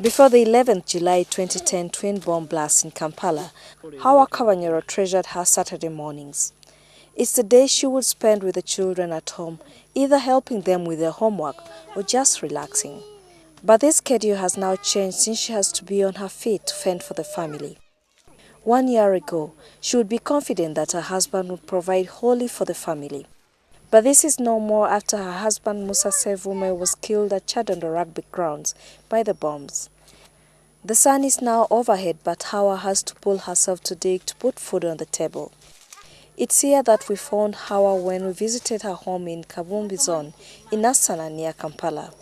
Before the 11th July 2010 twin bomb blast in Kampala, Hawa Kabanyoro treasured her Saturday mornings. It's the day she would spend with the children at home, either helping them with their homework or just relaxing. But this schedule has now changed since she has to be on her feet to fend for the family. 1 year ago, she would be confident that her husband would provide wholly for the family. But this is no more after her husband Musa Sevume was killed at Chadondo rugby grounds by the bombs. The sun is now overhead, but Hawa has to pull herself to dig to put food on the table. It's here that we found Hawa when we visited her home in Kabumbi zone in Asana near Kampala.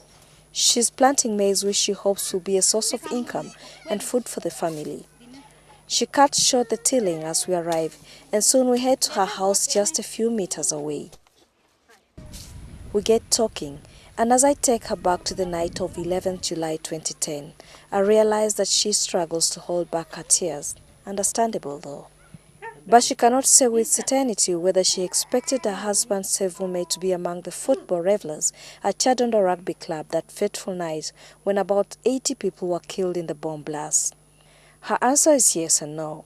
She's planting maize which she hopes will be a source of income and food for the family. She cut short the tilling as we arrive, and soon we head to her house just a few meters away. We get talking, and as I take her back to the night of 11th July 2010, I realize that she struggles to hold back her tears. Understandable though. But she cannot say with certainty whether she expected her husband Sevume to be among the football revelers at Chadondo Rugby Club that fateful night when about 80 people were killed in the bomb blast. Her answer is yes and no.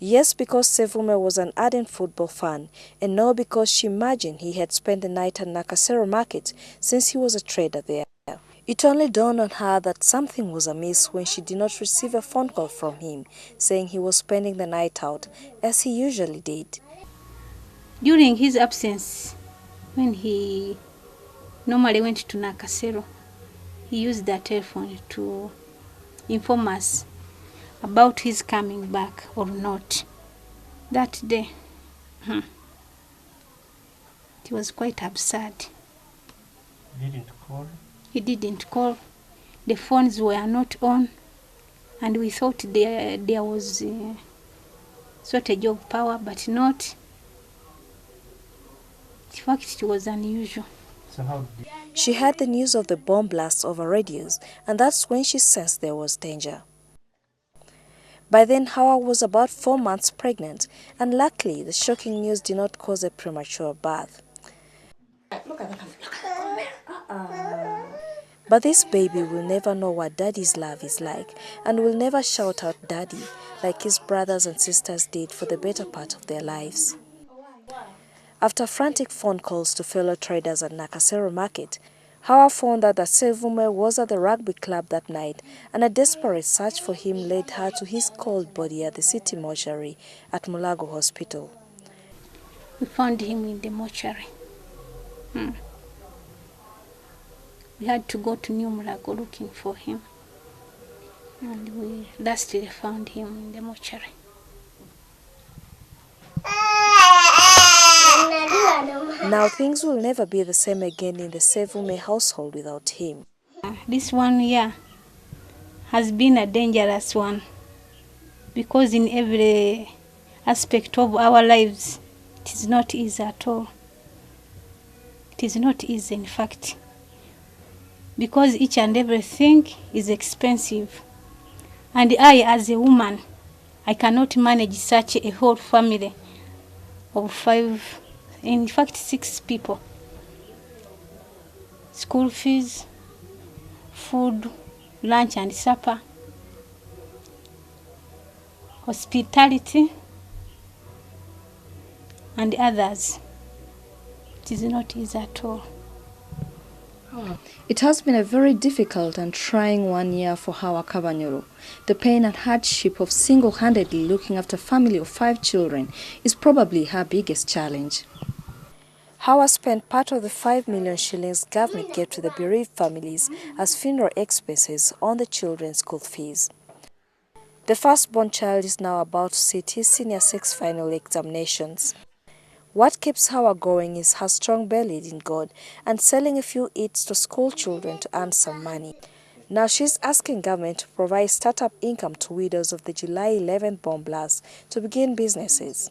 Yes, because Sevume was an ardent football fan, and no, because she imagined he had spent the night at Nakasero Market since he was a trader there. It only dawned on her that something was amiss when she did not receive a phone call from him saying he was spending the night out, as he usually did. During his absence, when he normally went to Nakasero, he used that telephone to inform us about his coming back or not. That day, it was quite absurd. He didn't call? He didn't call. The phones were not on, and we thought there was a shortage of power, but not. In fact, it was unusual. So how did She heard the news of the bomb blast over radios, and that's when she sensed there was danger. By then, Hawa was about 4 months pregnant, and luckily, the shocking news did not cause a premature birth. But this baby will never know what daddy's love is like, and will never shout out daddy like his brothers and sisters did for the better part of their lives. After frantic phone calls to fellow traders at Nakasero Market, Hawa found out that Sevume was at the rugby club that night, and a desperate search for him led her to his cold body at the city mortuary at Mulago Hospital. We found him in the mortuary. We had to go to New Mulago looking for him, and we lastly found him in the mortuary. Now things will never be the same again in the Sevume household without him. This 1 year has been a dangerous one, because in every aspect of our lives, it is not easy at all. It is not easy, in fact, because each and everything is expensive. And I, as a woman, I cannot manage such a whole family of 5, in fact 6 people. School fees, food, lunch and supper, hospitality, and others. It is not easy at all. It has been a very difficult and trying 1 year for Hawa Kabanyoro. The pain and hardship of single-handedly looking after a family of 5 children is probably her biggest challenge. Hawa spent part of the 5 million shillings government gave to the bereaved families as funeral expenses on the children's school fees. The firstborn child is now about to sit his senior 6 final examinations. What keeps Hawa going is her strong belief in God and selling a few eats to school children to earn some money. Now she's asking government to provide startup income to widows of the July 11th bomb blast to begin businesses.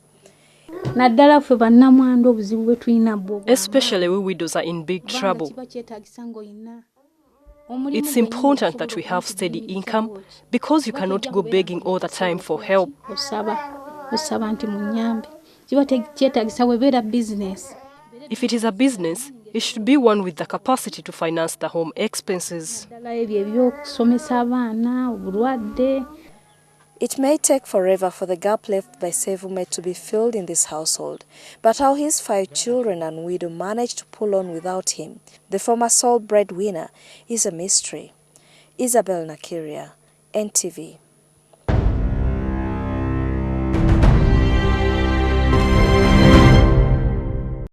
Especially we widows are in big trouble. It's important that we have steady income, because you cannot go begging all the time for help. If it is a business, If it is a business, It should be one with the capacity to finance the home expenses. It may take forever for the gap left by Sevume to be filled in this household, but how his 5 children and widow managed to pull on without him, the former sole breadwinner, is a mystery. Isabel Nakiria, NTV.